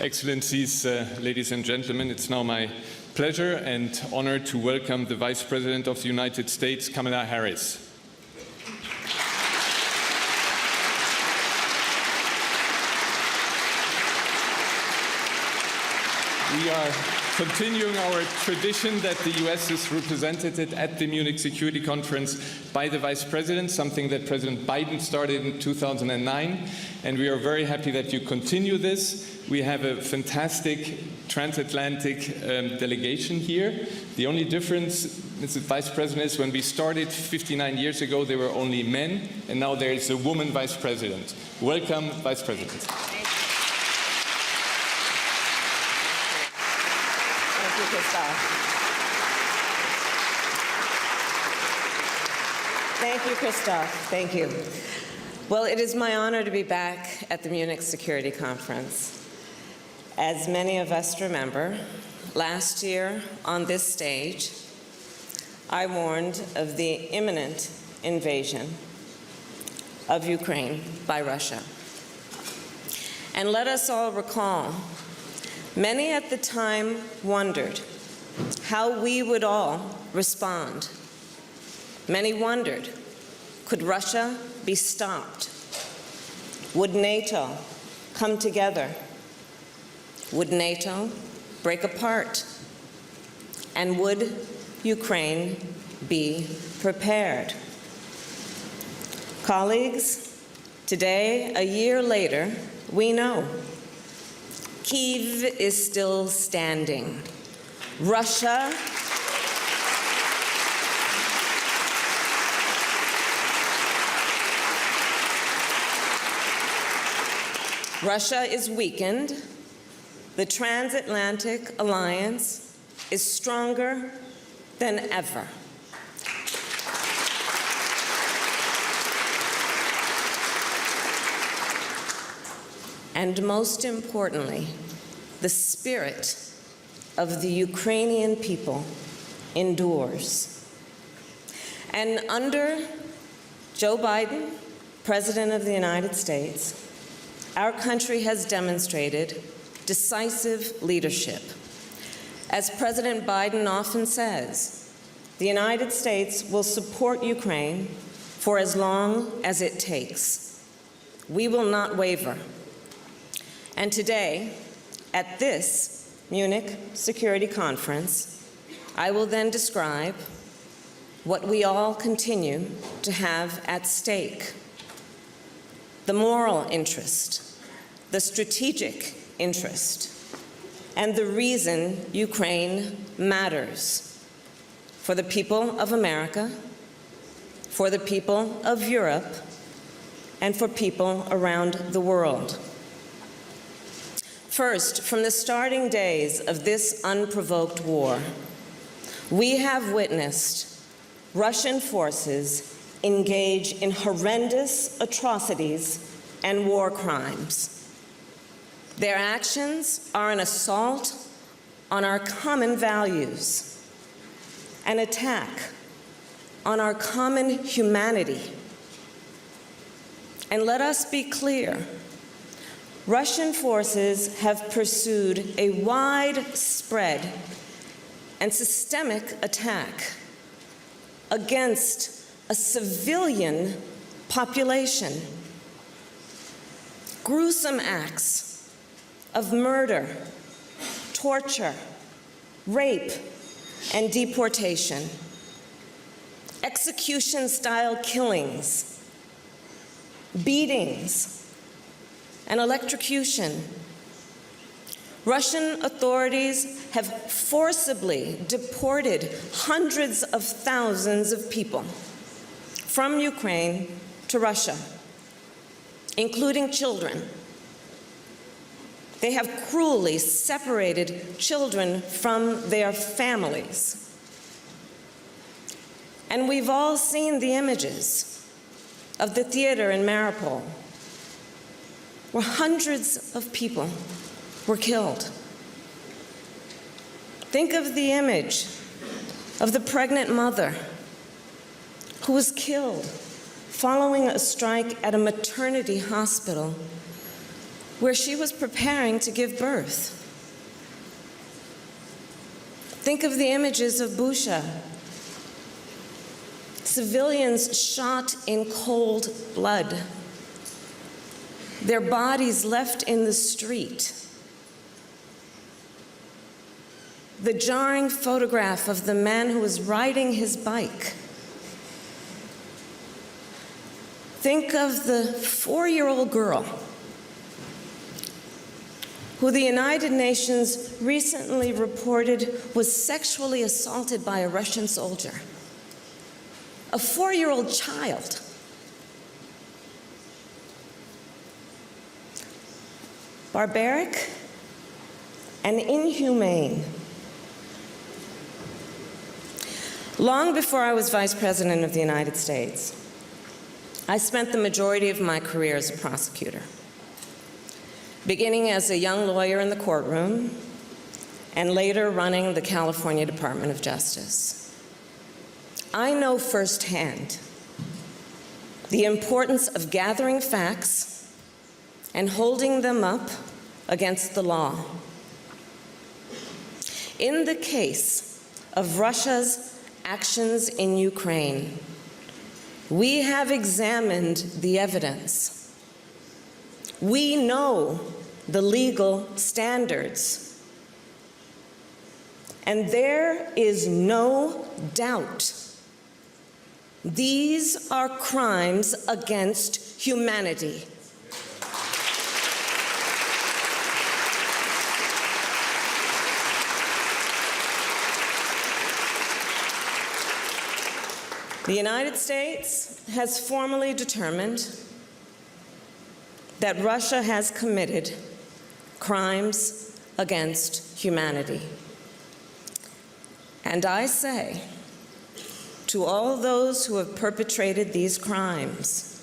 Excellencies, ladies and gentlemen, it's now my pleasure and honor to welcome the Vice President of the United States, Kamala Harris. We are continuing our tradition that the U.S. is represented at the Munich Security Conference by the Vice President, something that President Biden started in 2009, and we are very happy that you continue this. We have a fantastic transatlantic delegation here. The only difference, Mr. Vice President, is when we started 59 years ago, there were only men, and now there is a woman Vice President. Welcome, Vice President. Thank you, Christoph. Thank you. Well, it is my honor to be back at the Munich Security Conference. As many of us remember, last year on this stage, I warned of the imminent invasion of Ukraine by Russia. And let us all recall, many at the time wondered how we would all respond. Many wondered, could Russia be stopped? Would NATO come together? Would NATO break apart? And would Ukraine be prepared? Colleagues, today, a year later, we know Kyiv is still standing. Russia is weakened. The Transatlantic alliance is stronger than ever. And most importantly, the spirit of the Ukrainian people endures. And under Joe Biden, President of the United States, our country has demonstrated decisive leadership. As President Biden often says, the United States will support Ukraine for as long as it takes. We will not waver. And today, at this Munich Security Conference, I will then describe what we all continue to have at stake: the moral interest, the strategic interest, and the reason Ukraine matters for the people of America, for the people of Europe, and for people around the world. First, from the starting days of this unprovoked war, we have witnessed Russian forces engage in horrendous atrocities and war crimes. Their actions are an assault on our common values, an attack on our common humanity. And let us be clear, Russian forces have pursued a widespread and systemic attack against a civilian population. Gruesome acts of murder, torture, rape, and deportation, execution-style killings, beatings, and electrocution. Russian authorities have forcibly deported hundreds of thousands of people from Ukraine to Russia, including children. They have cruelly separated children from their families. And we've all seen the images of the theater in Mariupol, where hundreds of people were killed. Think of the image of the pregnant mother who was killed following a strike at a maternity hospital where she was preparing to give birth. Think of the images of Bucha. Civilians shot in cold blood, their bodies left in the street. The jarring photograph of the man who was riding his bike. Think of the 4-year-old girl who the United Nations recently reported was sexually assaulted by a Russian soldier. A 4-year-old child. Barbaric and inhumane. Long before I was Vice President of the United States, I spent the majority of my career as a prosecutor, beginning as a young lawyer in the courtroom and later running the California Department of Justice. I know firsthand the importance of gathering facts and holding them up against the law. In the case of Russia's actions in Ukraine, we have examined the evidence. We know the legal standards. And there is no doubt these are crimes against humanity. The United States has formally determined that Russia has committed crimes against humanity. And I say to all those who have perpetrated these crimes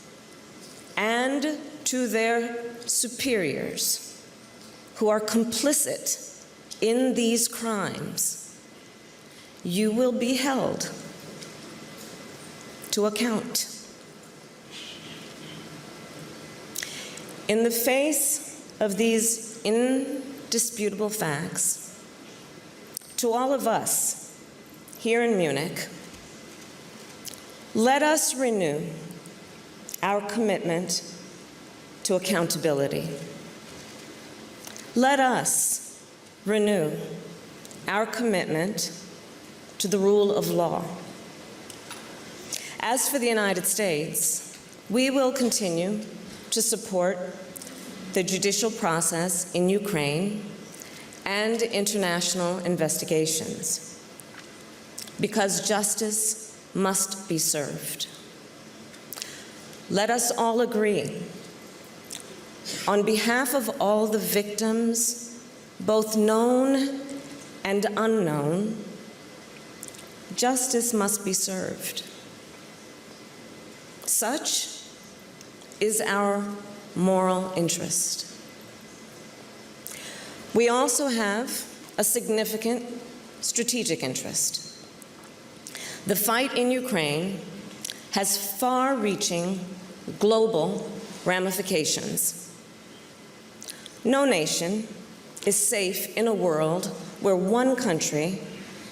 and to their superiors who are complicit in these crimes, you will be held to account. In the face of these indisputable facts, to all of us here in Munich, let us renew our commitment to accountability. Let us renew our commitment to the rule of law. As for the United States, we will continue to support the judicial process in Ukraine and international investigations, because justice must be served. Let us all agree, on behalf of all the victims, both known and unknown, justice must be served. Such is our moral interest. We also have a significant strategic interest. The fight in Ukraine has far-reaching global ramifications. No nation is safe in a world where one country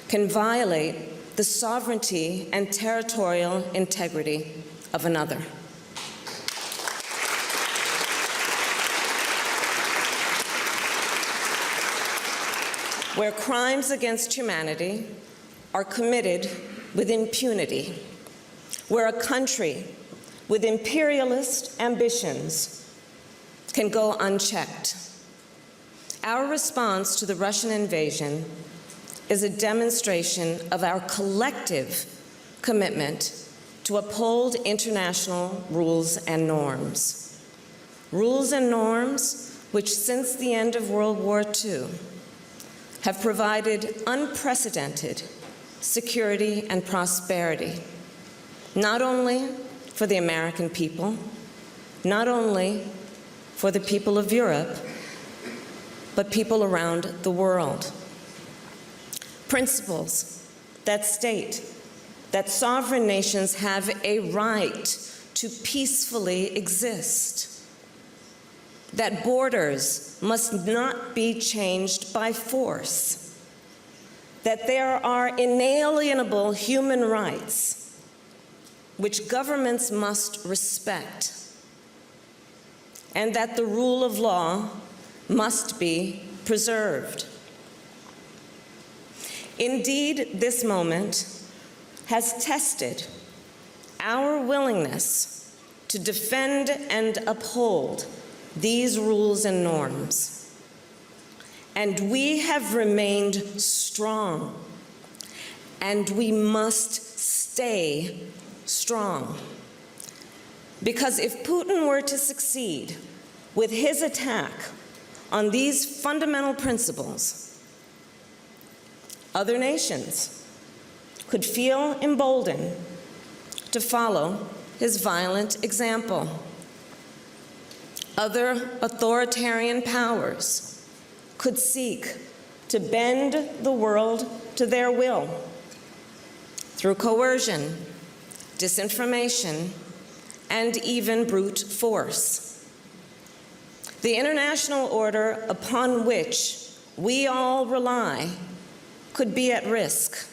can violate the sovereignty and territorial integrity of another. Where crimes against humanity are committed with impunity, where a country with imperialist ambitions can go unchecked. Our response to the Russian invasion is a demonstration of our collective commitment to uphold international rules and norms. Rules and norms which, since the end of World War II, have provided unprecedented security and prosperity, not only for the American people, not only for the people of Europe, but people around the world. Principles that state that sovereign nations have a right to peacefully exist. that borders must not be changed by force, that there are inalienable human rights which governments must respect, and that the rule of law must be preserved. Indeed, this moment has tested our willingness to defend and uphold these rules and norms. And we have remained strong, and we must stay strong. Because if Putin were to succeed with his attack on these fundamental principles, other nations could feel emboldened to follow his violent example. Other authoritarian powers could seek to bend the world to their will through coercion, disinformation, and even brute force. The international order upon which we all rely could be at risk.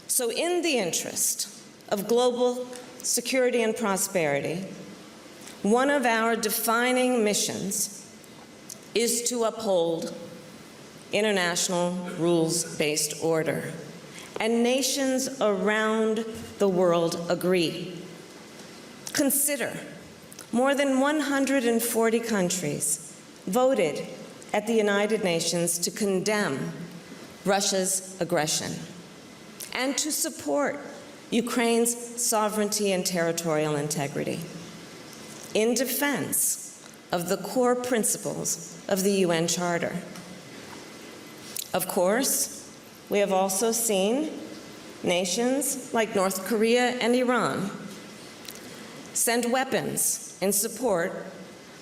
So in the interest of global security and prosperity, one of our defining missions is to uphold international rules-based order. And nations around the world agree. Consider, more than 140 countries voted at the United Nations to condemn Russia's aggression and to support Ukraine's sovereignty and territorial integrity in defense of the core principles of the UN Charter. Of course, we have also seen nations like North Korea and Iran send weapons in support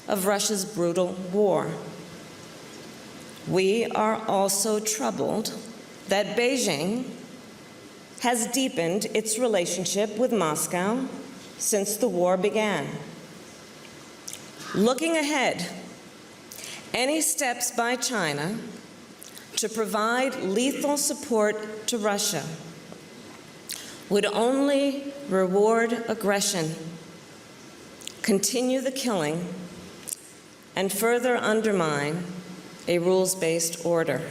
of Russia's brutal war. We are also troubled that Beijing has deepened its relationship with Moscow since the war began. Looking ahead, any steps by China to provide lethal support to Russia would only reward aggression, continue the killing, and further undermine a rules-based order.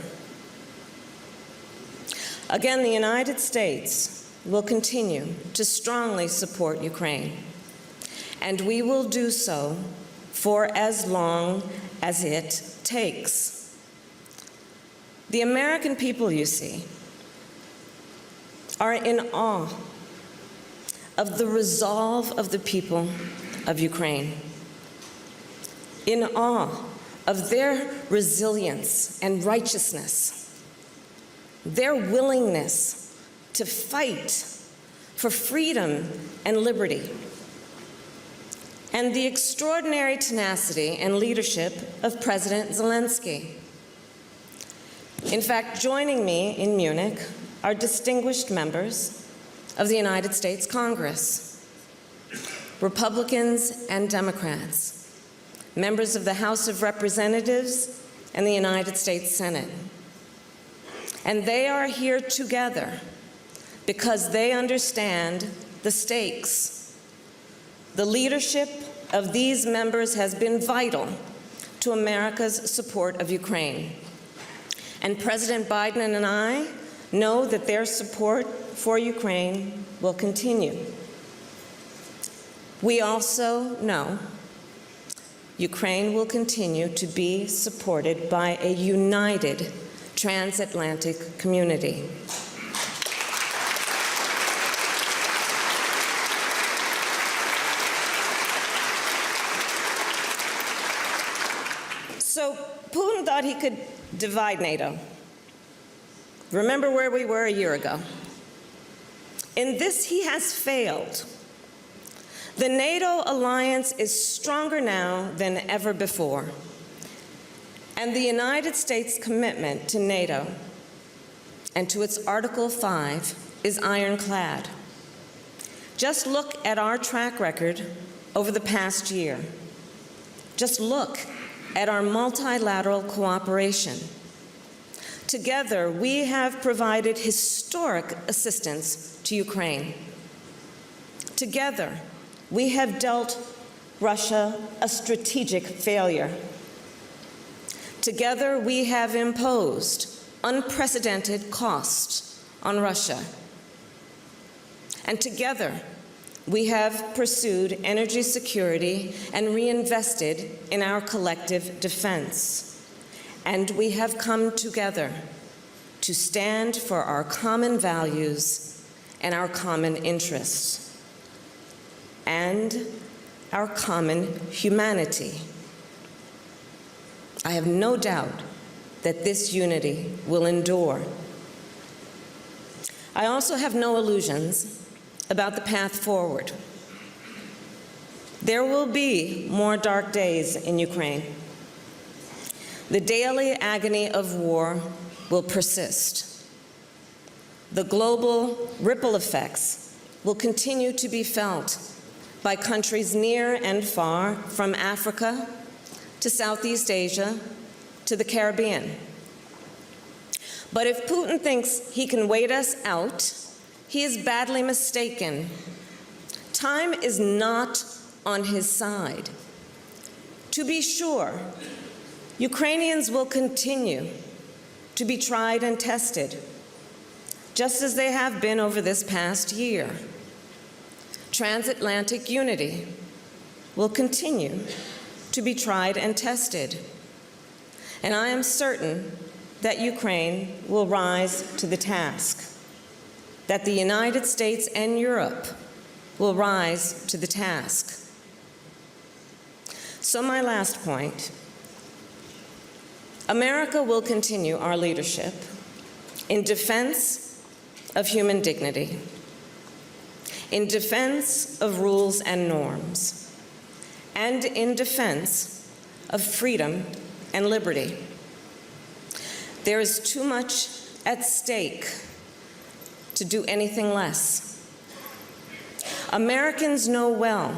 Again, the United States will continue to strongly support Ukraine, and we will do so for as long as it takes. The American people, you see, are in awe of the resolve of the people of Ukraine, in awe of their resilience and righteousness, their willingness to fight for freedom and liberty, and the extraordinary tenacity and leadership of President Zelensky. In fact, joining me in Munich are distinguished members of the United States Congress, Republicans and Democrats, members of the House of Representatives and the United States Senate. And they are here together because they understand the stakes. The leadership of these members has been vital to America's support of Ukraine. And President Biden and I know that their support for Ukraine will continue. We also know Ukraine will continue to be supported by a united transatlantic community. So Putin thought he could divide NATO. Remember where we were a year ago. In this, he has failed. The NATO alliance is stronger now than ever before. And the United States' commitment to NATO and to its Article 5 is ironclad. Just look at our track record over the past year. Just look at our multilateral cooperation. Together, we have provided historic assistance to Ukraine. Together, we have dealt Russia a strategic failure. Together, we have imposed unprecedented costs on Russia. And together, we have pursued energy security and reinvested in our collective defense. And we have come together to stand for our common values and our common interests and our common humanity. I have no doubt that this unity will endure. I also have no illusions about the path forward. There will be more dark days in Ukraine. The daily agony of war will persist. The global ripple effects will continue to be felt by countries near and far, from Africa to Southeast Asia to the Caribbean. But if Putin thinks he can wait us out, he is badly mistaken. Time is not on his side. To be sure, Ukrainians will continue to be tried and tested, just as they have been over this past year. Transatlantic unity will continue to be tried and tested. And I am certain that Ukraine will rise to the task, that the United States and Europe will rise to the task. So my last point, America will continue our leadership in defense of human dignity, in defense of rules and norms, and in defense of freedom and liberty. There is too much at stake to do anything less. Americans know well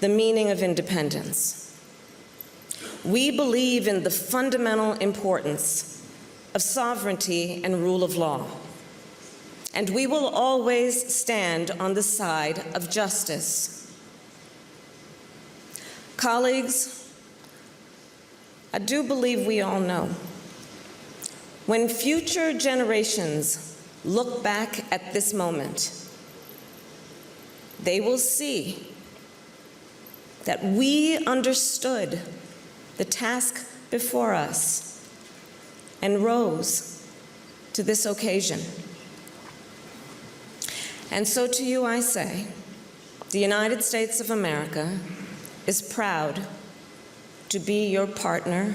the meaning of independence. We believe in the fundamental importance of sovereignty and rule of law, and we will always stand on the side of justice. Colleagues, I do believe we all know, when future generations look back at this moment, they will see that we understood the task before us and rose to this occasion. And so to you I say, the United States of America is proud to be your partner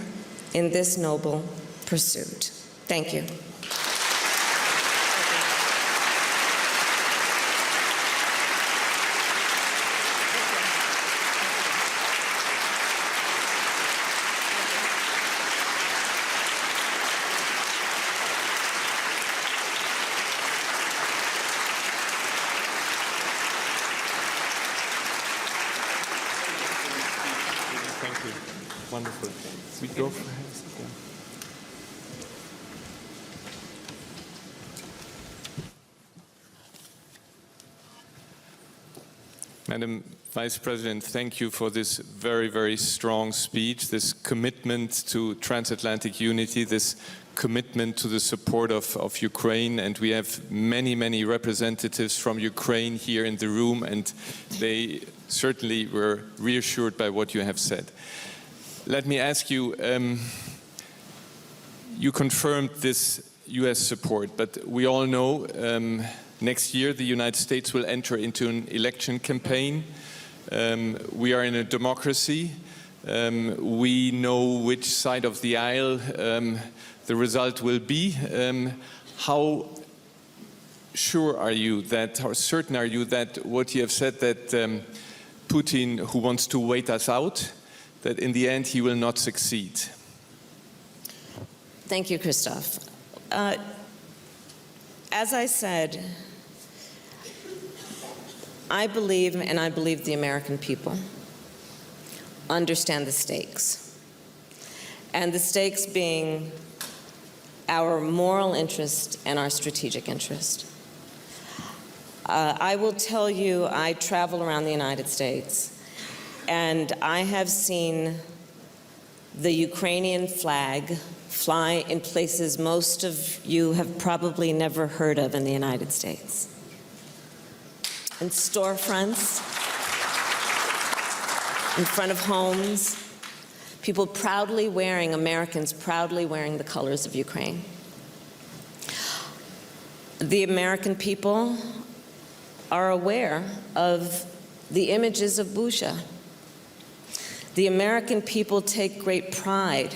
in this noble pursuit. Thank you. Thank you. Wonderful. We go for hands again. Madam Vice President, thank you for this very, very strong speech, this commitment to transatlantic unity, this commitment to the support of Ukraine. And we have many, many representatives from Ukraine here in the room, and they certainly were reassured by what you have said. Let me ask you, you confirmed this US support, but we all know next year the United States will enter into an election campaign. We are in a democracy. We know which side of the aisle the result will be. How sure are you that, how certain are you that what you have said, that Putin, who wants to wait us out, that in the end he will not succeed? Thank you, Christoph. As I said, I believe, and I believe the American people, understand the stakes. And the stakes being our moral interest and our strategic interest. I will tell you, I travel around the United States, and I have seen the Ukrainian flag fly in places most of you have probably never heard of in the United States. In storefronts, in front of homes, people proudly wearing, Americans proudly wearing the colors of Ukraine. The American people are aware of the images of Bucha. The American people take great pride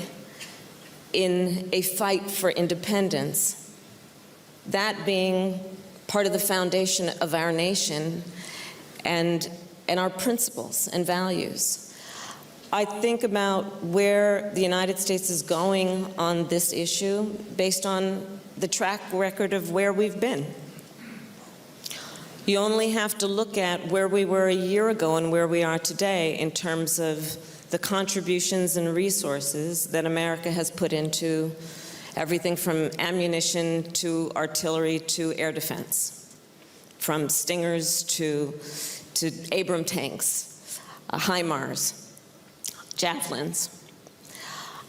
in a fight for independence, that being part of the foundation of our nation and our principles and values. I think about where the United States is going on this issue based on the track record of where we've been. You only have to look at where we were a year ago and where we are today in terms of the contributions and resources that America has put into everything from ammunition to artillery to air defense, from Stingers to Abram tanks, HIMARS, Javelins.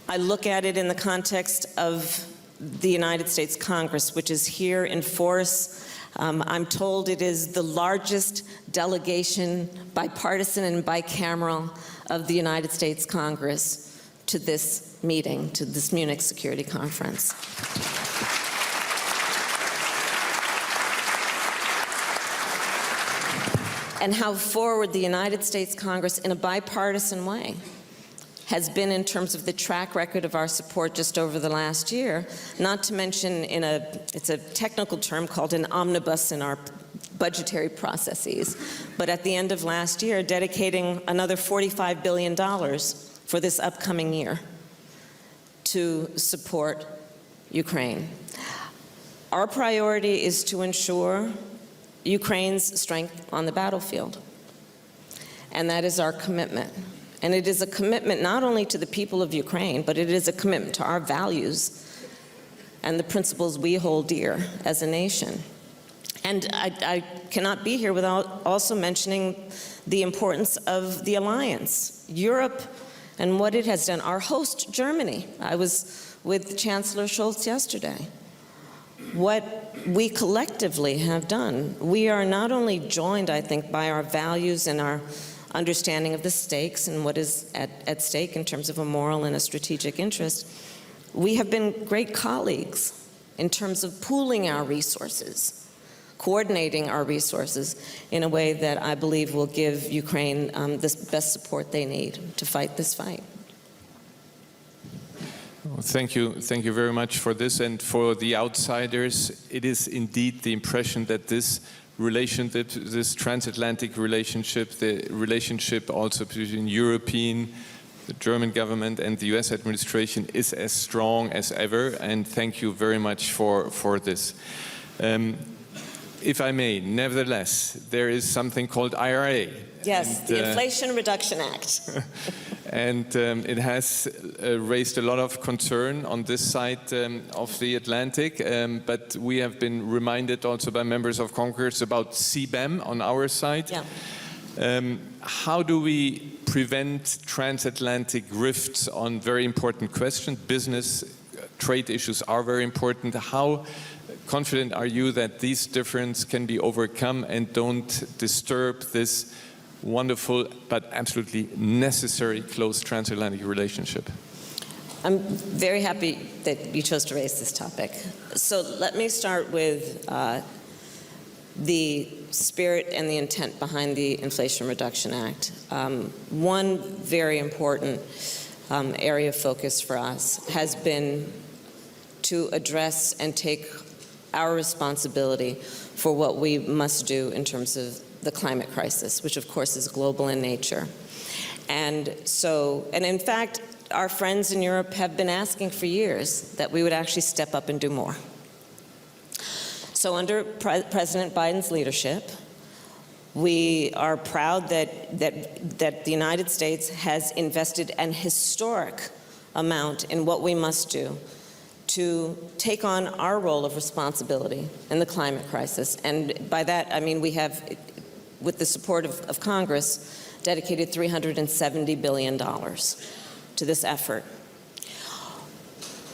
I look at it in the context of the United States Congress, which is here in force. I'm told it is the largest delegation, bipartisan and bicameral, of the United States Congress to this meeting, to this Munich Security Conference. And how forward the United States Congress, in a bipartisan way, has been in terms of the track record of our support just over the last year, not to mention it's a technical term called an omnibus in our budgetary processes, but at the end of last year, dedicating another $45 billion for this upcoming year to support Ukraine. Our priority is to ensure Ukraine's strength on the battlefield, and that is our commitment. And it is a commitment not only to the people of Ukraine, but it is a commitment to our values and the principles we hold dear as a nation. And I cannot be here without also mentioning the importance of the alliance, Europe, and what it has done. Our host, Germany. I was with Chancellor Scholz yesterday. What we collectively have done, we are not only joined, I think, by our values and our understanding of the stakes and what is at stake in terms of a moral and a strategic interest. We have been great colleagues in terms of pooling our resources, coordinating our resources in a way that I believe will give Ukraine the best support they need to fight this fight. Well, thank you very much for this. And for the outsiders, it is indeed the impression that this relationship, this transatlantic relationship, the relationship also between the German government and the US administration is as strong as ever, and thank you very much for this. If I may, nevertheless, there is something called IRA. Yes, and, the Inflation Reduction Act. And it has raised a lot of concern on this side of the Atlantic, but we have been reminded also by members of Congress about CBAM on our side. Yeah. How do we prevent transatlantic rifts on very important questions? Business, trade issues are very important. How confident are you that these differences can be overcome and don't disturb this wonderful but absolutely necessary close transatlantic relationship? I'm very happy that you chose to raise this topic. So let me start with the spirit and the intent behind the Inflation Reduction Act. One very important area of focus for us has been to address and take our responsibility for what we must do in terms of the climate crisis, which of course is global in nature. And in fact, our friends in Europe have been asking for years that we would actually step up and do more. So under President Biden's leadership, We are proud that the United States has invested an historic amount in what we must do to take on our role of responsibility in the climate crisis. And by that, I mean we have, with the support of Congress, dedicated $370 billion to this effort.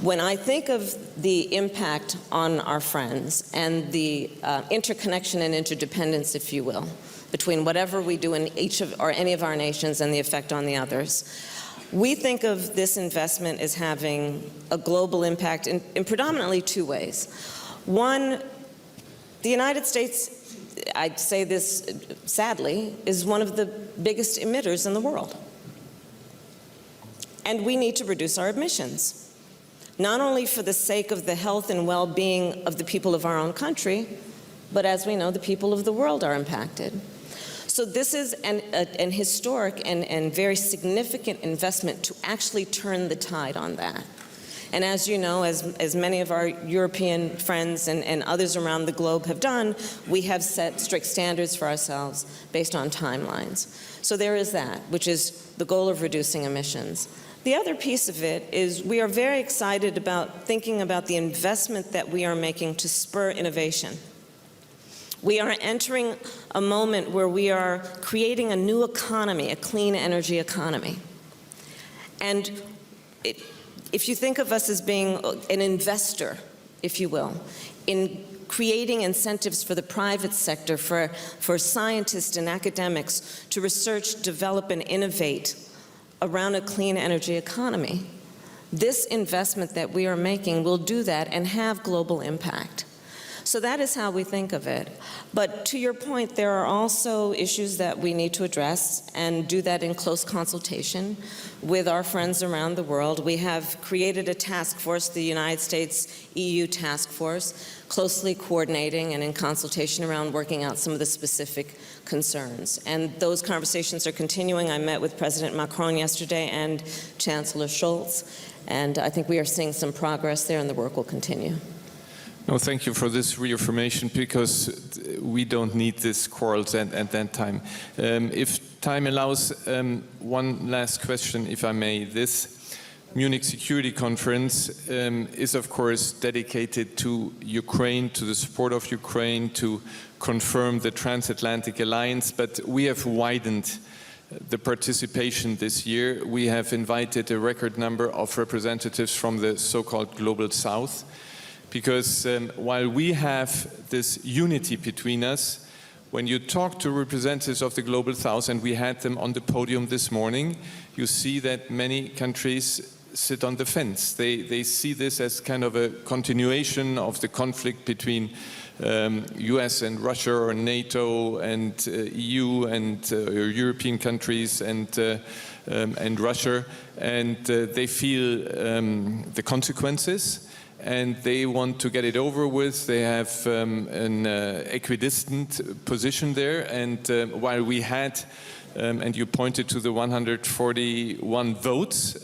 When I think of the impact on our friends and the interconnection and interdependence, if you will, between whatever we do in each of or any of our nations and the effect on the others, we think of this investment as having a global impact in predominantly two ways. One, the United States, I'd say this sadly, is one of the biggest emitters in the world. And we need to reduce our emissions, not only for the sake of the health and well-being of the people of our own country, but as we know, the people of the world are impacted. So this is an historic and very significant investment to actually turn the tide on that. And as you know, as many of our European friends and others around the globe have done, we have set strict standards for ourselves based on timelines. So there is that, which is the goal of reducing emissions. The other piece of it is we are very excited about thinking about the investment that we are making to spur innovation. We are entering a moment where we are creating a new economy, a clean energy economy. And if you think of us as being an investor, if you will, in creating incentives for the private sector, for scientists and academics to research, develop, and innovate around a clean energy economy, this investment that we are making will do that and have global impact. So that is how we think of it. But to your point, there are also issues that we need to address and do that in close consultation with our friends around the world. We have created a task force, the United States EU task force, closely coordinating and in consultation around working out some of the specific concerns. And those conversations are continuing. I met with President Macron yesterday and Chancellor Scholz, and I think we are seeing some progress there, and the work will continue. No, thank you for this reaffirmation, because we don't need these quarrels at that time. If time allows, one last question, if I may. This Munich Security Conference is, of course, dedicated to Ukraine, to the support of Ukraine, to confirm the Transatlantic alliance, but we have widened the participation this year. We have invited a record number of representatives from the so-called Global South, because while we have this unity between us, when you talk to representatives of the Global South, and we had them on the podium this morning, you see that many countries sit on the fence. They see this as kind of a continuation of the conflict between US and Russia, or NATO and EU and European countries and Russia, and they feel the consequences. And they want to get it over with. They have an equidistant position there. And while we had, and you pointed to the 141 votes,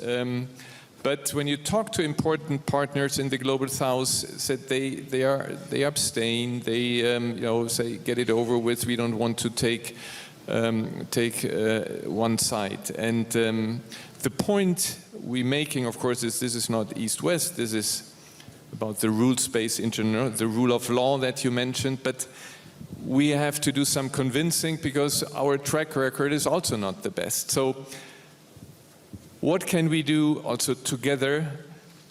but when you talk to important partners in the Global South, said they abstain. They say, get it over with. We don't want to take one side. And the point we're making, of course, is this is not East-West. This is about the rule space in general, the rule of law that you mentioned, but we have to do some convincing, because our track record is also not the best. So what can we do also together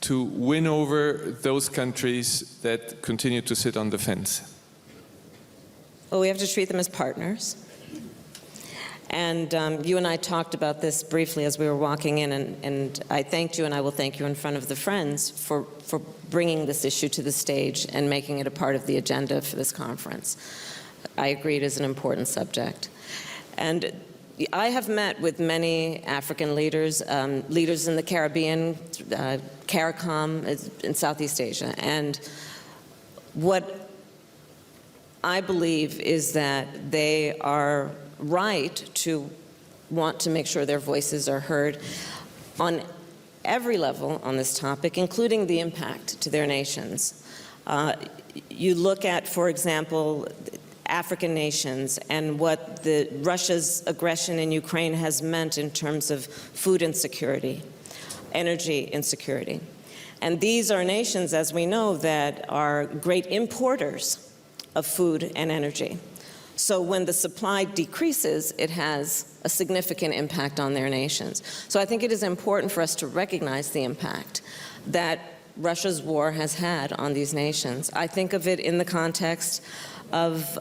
to win over those countries that continue to sit on the fence? Well, we have to treat them as partners. And you and I talked about this briefly as we were walking in, and I thanked you, and I will thank you in front of the Friends for bringing this issue to the stage and making it a part of the agenda for this conference. I agree it is an important subject. And I have met with many African leaders, leaders in the Caribbean, CARICOM in Southeast Asia, and what I believe is that they are right to want to make sure their voices are heard on every level on this topic, including the impact to their nations. You look at, for example, African nations and what Russia's aggression in Ukraine has meant in terms of food insecurity, energy insecurity. And these are nations, as we know, that are great importers of food and energy. So when the supply decreases, it has a significant impact on their nations. So I think it is important for us to recognize the impact that Russia's war has had on these nations. I think of it in the context of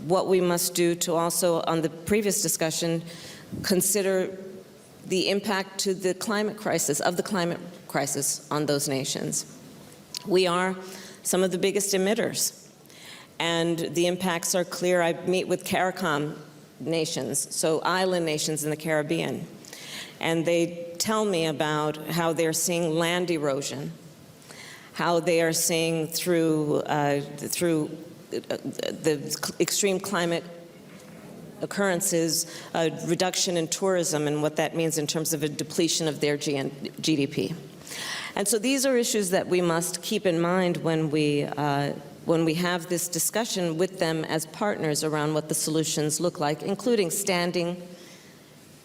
what we must do to also, on the previous discussion, consider the impact to the climate crisis, on those nations. We are some of the biggest emitters, and the impacts are clear. I meet with CARICOM nations, so island nations in the Caribbean, and they tell me about how they're seeing land erosion, how they are seeing through the extreme climate occurrences, a reduction in tourism and what that means in terms of a depletion of their GDP. And so these are issues that we must keep in mind when we have this discussion with them as partners around what the solutions look like, including standing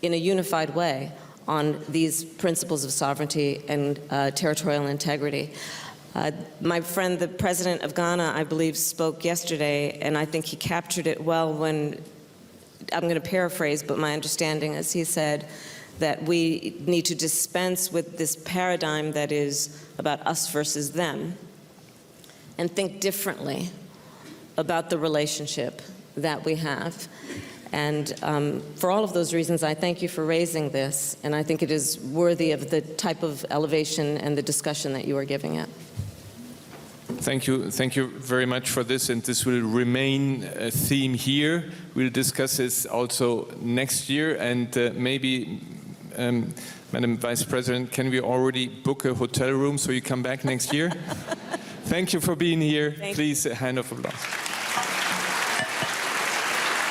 in a unified way on these principles of sovereignty and territorial integrity. My friend, the president of Ghana, I believe, spoke yesterday, and I think he captured it well when, I'm going to paraphrase, but my understanding is he said that we need to dispense with this paradigm that is about us versus them and think differently about the relationship that we have. And for all of those reasons, I thank you for raising this, and I think it is worthy of the type of elevation and the discussion that you are giving it. Thank you very much for this, and this will remain a theme here. We'll discuss this also next year, and maybe, Madam Vice President, can we already book a hotel room so you come back next year? Thank you for being here. Please, a hand of applause.